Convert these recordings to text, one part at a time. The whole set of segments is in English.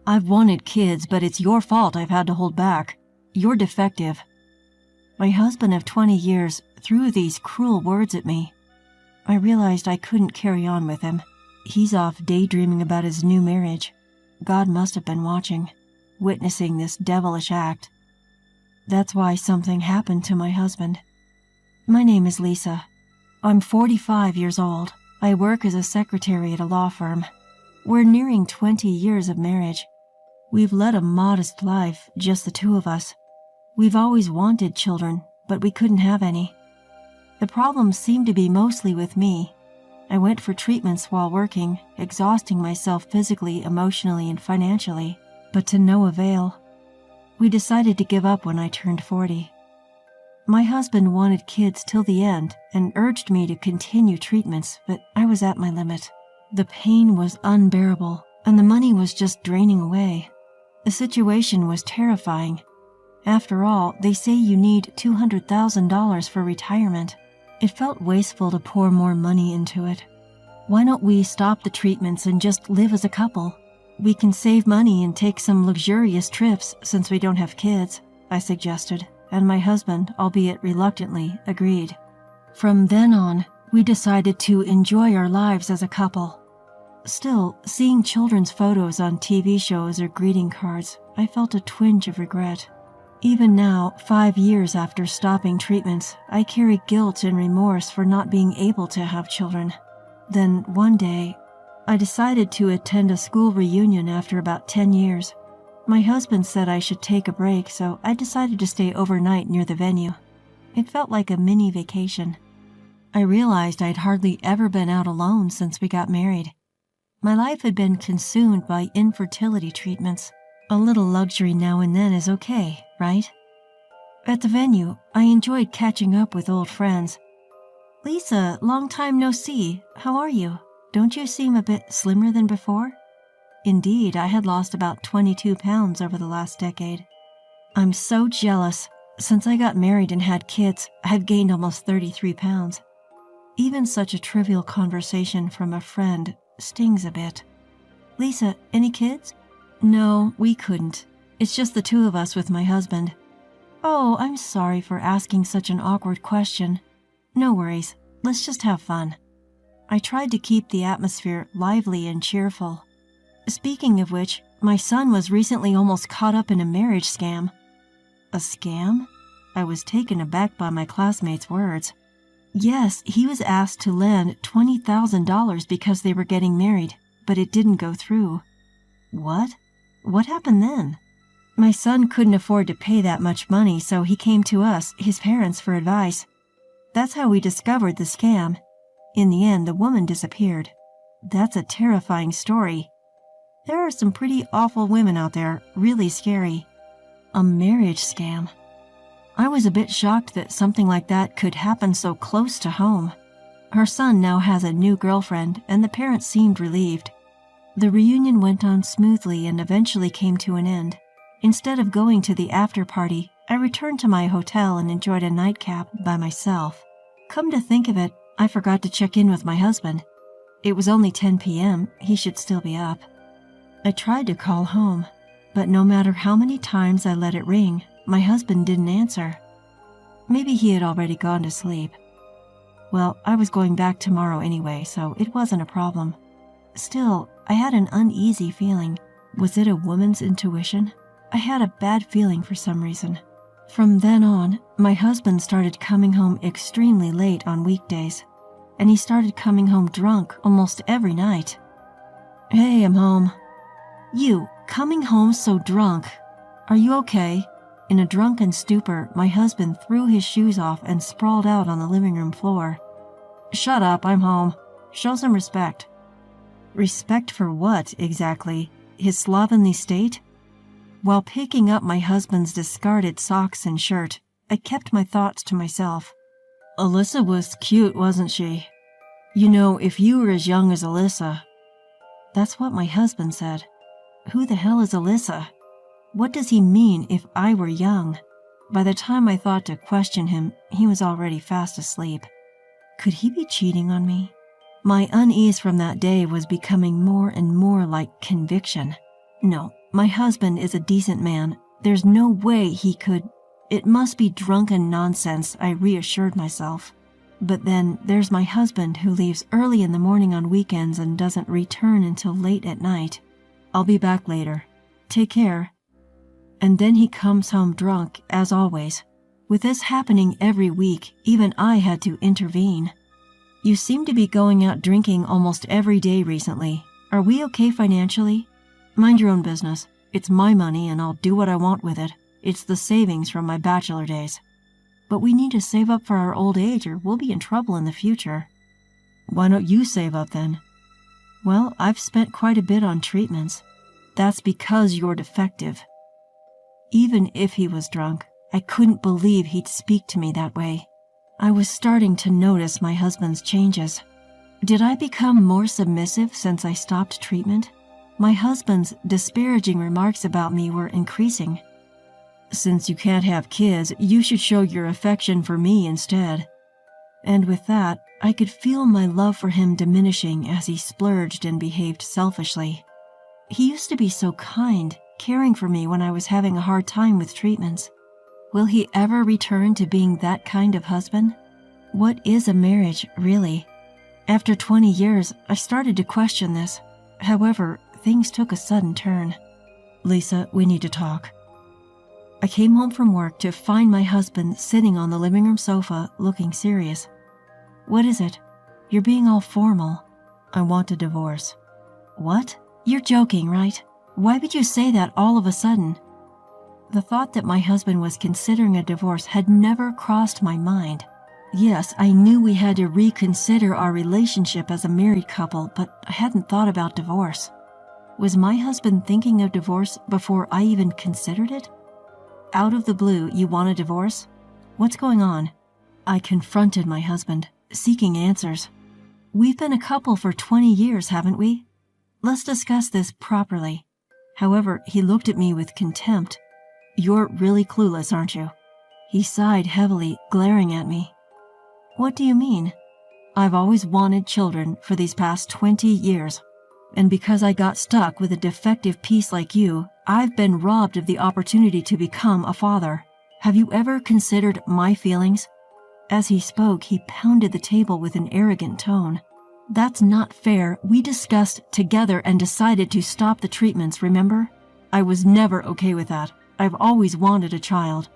I've wanted kids, but it's your fault I've had to hold back. You're defective." My husband of 20 years threw these cruel words at me. I realized I couldn't carry on with him. He's off daydreaming about his new marriage. God must have been watching, witnessing this devilish act. That's why something happened to my husband. My name is Lisa. I'm 45 years old. I work as a secretary at a law firm. We're nearing 20 years of marriage. We've led a modest life, just the two of us. We've always wanted children, but we couldn't have any. The problems seemed to be mostly with me. I went for treatments while working, exhausting myself physically, emotionally, and financially, but to no avail. We decided to give up when I turned 40. My husband wanted kids till the end and urged me to continue treatments, but I was at my limit. The pain was unbearable, and the money was just draining away. The situation was terrifying. After all, they say you need $200,000 for retirement. It felt wasteful to pour more money into it. Why don't we stop the treatments and just live as a couple? We can save money and take some luxurious trips since we don't have kids, I suggested, and my husband, albeit reluctantly, agreed. From then on, we decided to enjoy our lives as a couple. Still, seeing children's photos on TV shows or greeting cards, I felt a twinge of regret. Even now, 5 years after stopping treatments, I carry guilt and remorse for not being able to have children. Then, one day, I decided to attend a school reunion after about 10 years. My husband said I should take a break, so I decided to stay overnight near the venue. It felt like a mini vacation. I realized I'd hardly ever been out alone since we got married. My life had been consumed by infertility treatments. A little luxury now and then is okay, right? At the venue, I enjoyed catching up with old friends. "Lisa, long time no see. How are you? Don't you seem a bit slimmer than before?" Indeed, I had lost about 22 pounds over the last decade. "I'm so jealous. Since I got married and had kids, I've gained almost 33 pounds. Even such a trivial conversation from a friend stings a bit. "Lisa, any kids?" "No, we couldn't. It's just the two of us with my husband." "Oh, I'm sorry for asking such an awkward question." "No worries. Let's just have fun." I tried to keep the atmosphere lively and cheerful. Speaking of which, my son was recently almost caught up in a marriage scam. A scam? I was taken aback by my classmates' words. Yes, he was asked to lend $20,000 because they were getting married, but it didn't go through. What? What happened then? My son couldn't afford to pay that much money, so he came to us, his parents, for advice. That's how we discovered the scam. In the end, the woman disappeared. That's a terrifying story. There are some pretty awful women out there, really scary. A marriage scam. I was a bit shocked that something like that could happen so close to home. Her son now has a new girlfriend, and the parents seemed relieved. The reunion went on smoothly and eventually came to an end. Instead of going to the after party, I returned to my hotel and enjoyed a nightcap by myself. Come to think of it, I forgot to check in with my husband. It was only 10 p.m., he should still be up. I tried to call home, but no matter how many times I let it ring, my husband didn't answer. Maybe he had already gone to sleep. Well, I was going back tomorrow anyway, so it wasn't a problem. Still, I had an uneasy feeling. Was it a woman's intuition? I had a bad feeling for some reason. From then on, my husband started coming home extremely late on weekdays, and he started coming home drunk almost every night. "Hey, I'm home." "You, coming home so drunk. Are you okay?" In a drunken stupor, my husband threw his shoes off and sprawled out on the living room floor. "Shut up, I'm home. Show some respect." Respect for what, exactly? His slovenly state? While picking up my husband's discarded socks and shirt, I kept my thoughts to myself. Alyssa was cute, wasn't she? You know, if you were as young as Alyssa. That's what my husband said. Who the hell is Alyssa? What does he mean if I were young? By the time I thought to question him, he was already fast asleep. Could he be cheating on me? My unease from that day was becoming more and more like conviction. No, My husband is a decent man. There's no way he could. It must be drunken nonsense, I reassured myself. But then there's my husband who leaves early in the morning on weekends and doesn't return until late at night. I'll be back later. Take care. And then he comes home drunk, as always. With this happening every week, even I had to intervene. You seem to be going out drinking almost every day recently. Are we okay financially? Mind your own business. It's my money and I'll do what I want with it. It's the savings from my bachelor days. But we need to save up for our old age or we'll be in trouble in the future. Why don't you save up then? Well, I've spent quite a bit on treatments. That's because you're defective. Even if he was drunk, I couldn't believe he'd speak to me that way. I was starting to notice my husband's changes. Did I become more submissive since I stopped treatment? My husband's disparaging remarks about me were increasing. Since you can't have kids, you should show your affection for me instead. And with that, I could feel my love for him diminishing as he splurged and behaved selfishly. He used to be so kind, caring for me when I was having a hard time with treatments. Will he ever return to being that kind of husband? What is a marriage, really? After 20 years, I started to question this. However, things took a sudden turn. Lisa, we need to talk. I came home from work to find my husband sitting on the living room sofa, looking serious. What is it? You're being all formal. I want a divorce. What? You're joking, right? Why would you say that all of a sudden? The thought that my husband was considering a divorce had never crossed my mind. Yes, I knew we had to reconsider our relationship as a married couple, but I hadn't thought about divorce. Was my husband thinking of divorce before I even considered it? Out of the blue, you want a divorce? What's going on? I confronted my husband, seeking answers. We've been a couple for 20 years, haven't we? Let's discuss this properly. However, he looked at me with contempt. You're really clueless, aren't you? He sighed heavily, glaring at me. What do you mean? I've always wanted children for these past 20 years. And because I got stuck with a defective piece like you, I've been robbed of the opportunity to become a father. Have you ever considered my feelings? As he spoke, he pounded the table with an arrogant tone. That's not fair. We discussed together and decided to stop the treatments, remember? I was never okay with that. I've always wanted a child.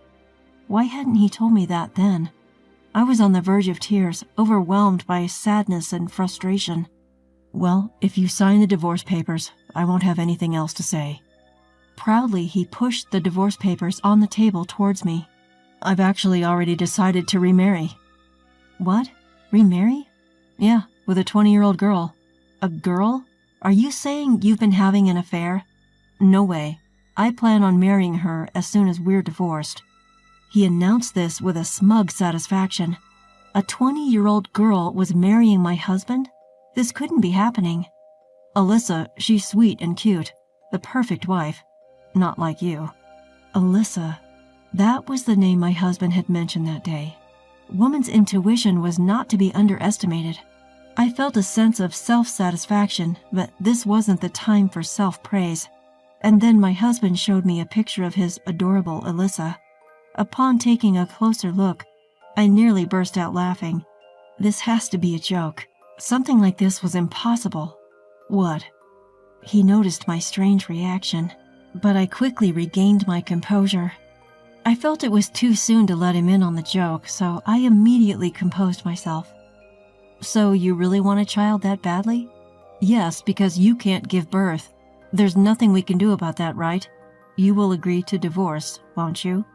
Why hadn't he told me that then? I was on the verge of tears, overwhelmed by sadness and frustration. Well, if you sign the divorce papers, I won't have anything else to say. Proudly, he pushed the divorce papers on the table towards me. I've actually already decided to remarry. What? Remarry? Yeah, with a 20-year-old girl. A girl? Are you saying you've been having an affair? No way. I plan on marrying her as soon as we're divorced. He announced this with a smug satisfaction. A 20-year-old girl was marrying my husband? This couldn't be happening. Alyssa, she's sweet and cute. The perfect wife. Not like you. Alyssa. That was the name my husband had mentioned that day. Woman's intuition was not to be underestimated. I felt a sense of self-satisfaction, but this wasn't the time for self-praise. And then my husband showed me a picture of his adorable Alyssa. Upon taking a closer look, I nearly burst out laughing. This has to be a joke. Something like this was impossible. What? He noticed my strange reaction, but I quickly regained my composure. I felt it was too soon to let him in on the joke, so I immediately composed myself. So you really want a child that badly? Yes, because you can't give birth. There's nothing we can do about that, right? You will agree to divorce, won't you?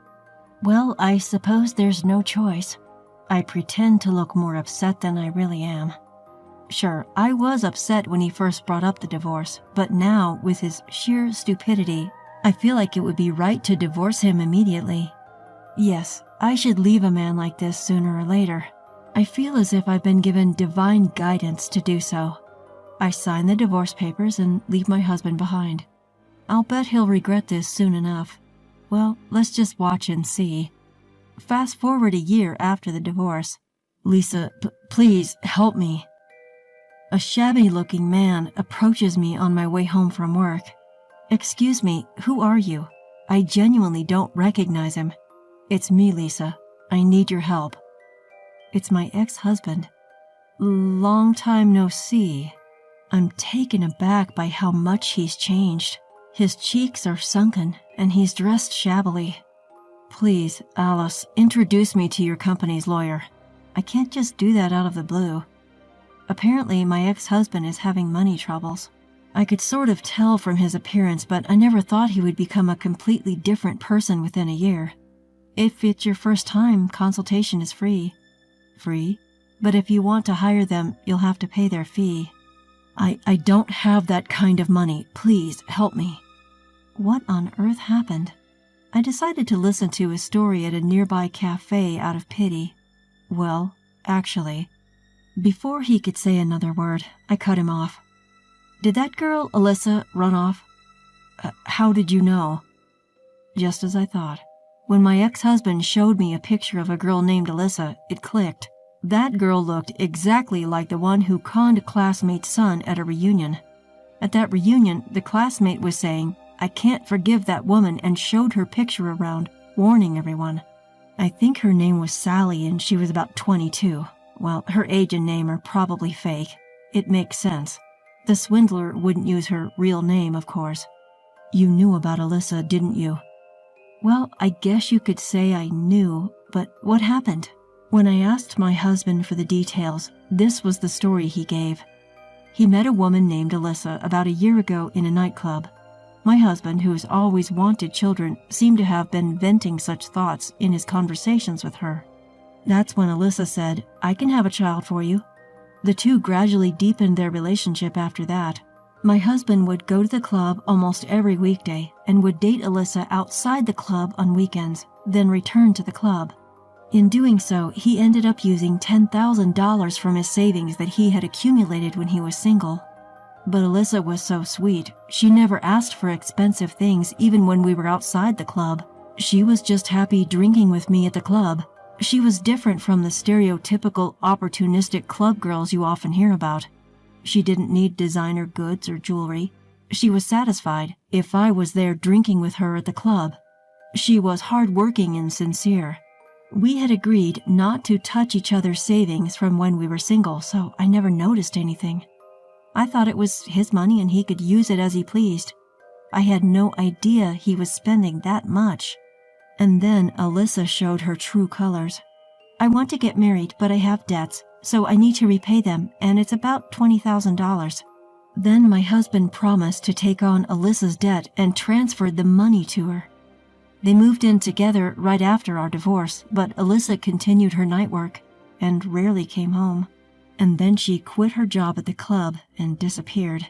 Well, I suppose there's no choice. I pretend to look more upset than I really am. Sure, I was upset when he first brought up the divorce, but now, with his sheer stupidity, I feel like it would be right to divorce him immediately. Yes, I should leave a man like this sooner or later. I feel as if I've been given divine guidance to do so. I sign the divorce papers and leave my husband behind. I'll bet he'll regret this soon enough. Well, let's just watch and see. Fast forward a year after the divorce. Lisa, please help me. A shabby-looking man approaches me on my way home from work. Excuse me, who are you? I genuinely don't recognize him. It's me, Lisa. I need your help. It's my ex-husband. Long time no see. I'm taken aback by how much he's changed. His cheeks are sunken, and he's dressed shabbily. Please, Alice, introduce me to your company's lawyer. I can't just do that out of the blue. Apparently, my ex-husband is having money troubles. I could sort of tell from his appearance, but I never thought he would become a completely different person within a year. If it's your first time, consultation is free. Free? But if you want to hire them, you'll have to pay their fee. I don't have that kind of money. Please, help me. What on earth happened? I decided to listen to his story at a nearby cafe out of pity. Well, actually, before he could say another word, I cut him off. Did that girl, Alyssa, run off? How did you know? Just as I thought. When my ex-husband showed me a picture of a girl named Alyssa, it clicked. That girl looked exactly like the one who conned a classmate's son at a reunion. At that reunion, the classmate was saying, "I can't forgive that woman," and showed her picture around, warning everyone. I think her name was Sally and she was about 22. Well, her age and name are probably fake. It makes sense. The swindler wouldn't use her real name, of course. You knew about Alyssa, didn't you? Well, I guess you could say I knew, but what happened? When I asked my husband for the details, this was the story he gave. He met a woman named Alyssa about a year ago in a nightclub. My husband, who has always wanted children, seemed to have been venting such thoughts in his conversations with her. That's when Alyssa said, "I can have a child for you." The two gradually deepened their relationship after that. My husband would go to the club almost every weekday and would date Alyssa outside the club on weekends, then return to the club. In doing so, he ended up using $10,000 from his savings that he had accumulated when he was single. But Alyssa was so sweet. She never asked for expensive things even when we were outside the club. She was just happy drinking with me at the club. She was different from the stereotypical opportunistic club girls you often hear about. She didn't need designer goods or jewelry. She was satisfied if I was there drinking with her at the club. She was hardworking and sincere. We had agreed not to touch each other's savings from when we were single, so I never noticed anything. I thought it was his money and he could use it as he pleased. I had no idea he was spending that much. And then Alyssa showed her true colors. "I want to get married, but I have debts, so I need to repay them, and it's about $20,000. Then my husband promised to take on Alyssa's debt and transferred the money to her. They moved in together right after our divorce, but Alyssa continued her night work and rarely came home. And then she quit her job at the club and disappeared.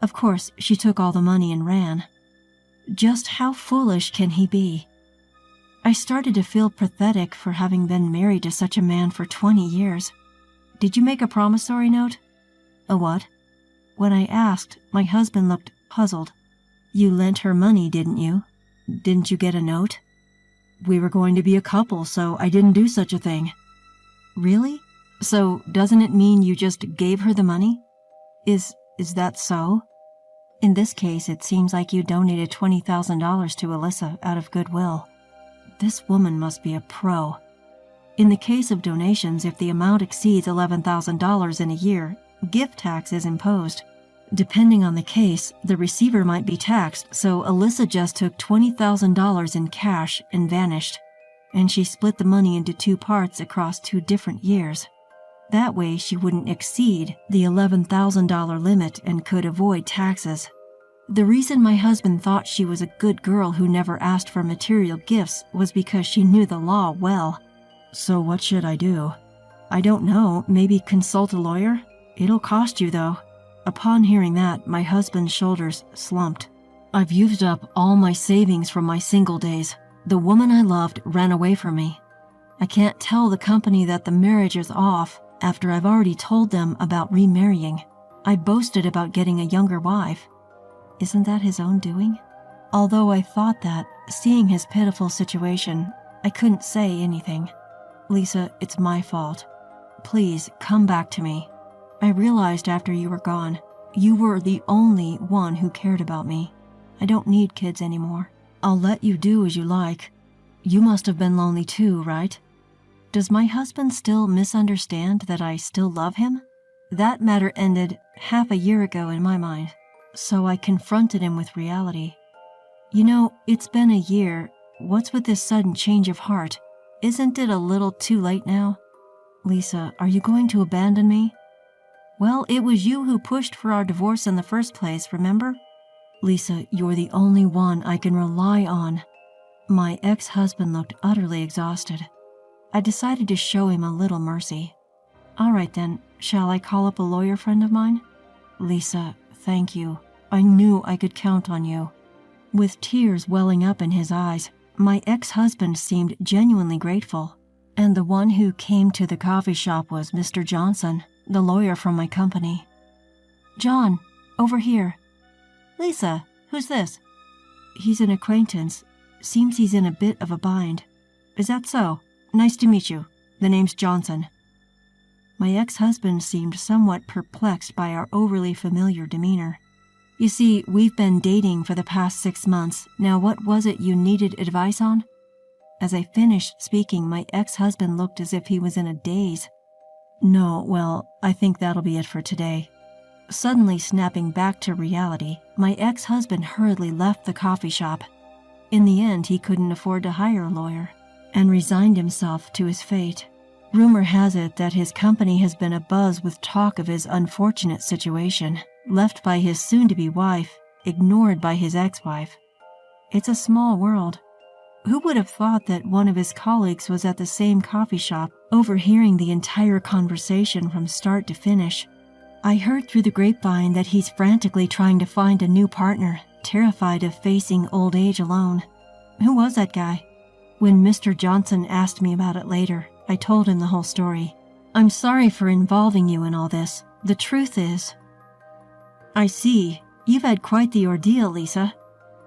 Of course, she took all the money and ran. Just how foolish can he be? I started to feel pathetic for having been married to such a man for 20 years. Did you make a promissory note? A what? When I asked, my husband looked puzzled. You lent her money, didn't you? Didn't you get a note? We were going to be a couple, so I didn't do such a thing. Really? So doesn't it mean you just gave her the money? Is that so? In this case, it seems like you donated $20,000 to Alyssa out of goodwill. This woman must be a pro. In the case of donations, if the amount exceeds $11,000 in a year, gift tax is imposed. Depending on the case, the receiver might be taxed, so Alyssa just took $20,000 in cash and vanished. And she split the money into 2 parts across 2 different years. That way she wouldn't exceed the $11,000 limit and could avoid taxes. The reason my husband thought she was a good girl who never asked for material gifts was because she knew the law well. So what should I do? I don't know, maybe consult a lawyer? It'll cost you though. Upon hearing that, my husband's shoulders slumped. I've used up all my savings from my single days. The woman I loved ran away from me. I can't tell the company that the marriage is off after I've already told them about remarrying. I boasted about getting a younger wife. Isn't that his own doing? Although I thought that, seeing his pitiful situation, I couldn't say anything. Lisa, it's my fault. Please, come back to me. I realized after you were gone, you were the only one who cared about me. I don't need kids anymore. I'll let you do as you like. You must have been lonely too, right? Does my husband still misunderstand that I still love him? That matter ended half a year ago in my mind, so I confronted him with reality. You know, it's been a year. What's with this sudden change of heart? Isn't it a little too late now? Lisa, are you going to abandon me? Well, it was you who pushed for our divorce in the first place, remember? Lisa, you're the only one I can rely on. My ex-husband looked utterly exhausted. I decided to show him a little mercy. All right then, shall I call up a lawyer friend of mine? Lisa, thank you. I knew I could count on you. With tears welling up in his eyes, my ex-husband seemed genuinely grateful. And the one who came to the coffee shop was Mr. Johnson, the lawyer from my company. John, over here. Lisa, who's this? He's an acquaintance. Seems he's in a bit of a bind. Is that so? Nice to meet you. The name's Johnson. My ex-husband seemed somewhat perplexed by our overly familiar demeanor. You see, we've been dating for the past 6 months. Now what was it you needed advice on? As I finished speaking, my ex-husband looked as if he was in a daze. No, well, I think that'll be it for today. Suddenly snapping back to reality, my ex-husband hurriedly left the coffee shop. In the end, he couldn't afford to hire a lawyer, and resigned himself to his fate. Rumor has it that his company has been abuzz with talk of his unfortunate situation, left by his soon-to-be wife, ignored by his ex-wife. It's a small world. Who would have thought that one of his colleagues was at the same coffee shop, overhearing the entire conversation from start to finish? I heard through the grapevine that he's frantically trying to find a new partner, terrified of facing old age alone. Who was that guy? When Mr. Johnson asked me about it later, I told him the whole story. I'm sorry for involving you in all this. The truth is... I see. You've had quite the ordeal, Lisa.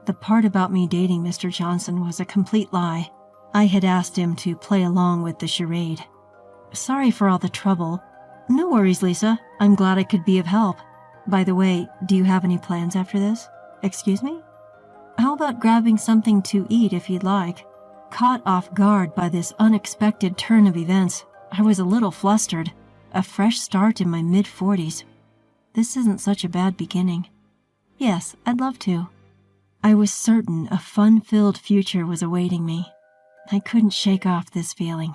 The part about me dating Mr. Johnson was a complete lie. I had asked him to play along with the charade. Sorry for all the trouble. No worries, Lisa. I'm glad I could be of help. By the way, do you have any plans after this? Excuse me? How about grabbing something to eat if you'd like? Caught off guard by this unexpected turn of events, I was a little flustered. A fresh start in my mid-40s. This isn't such a bad beginning. Yes, I'd love to. I was certain a fun-filled future was awaiting me. I couldn't shake off this feeling.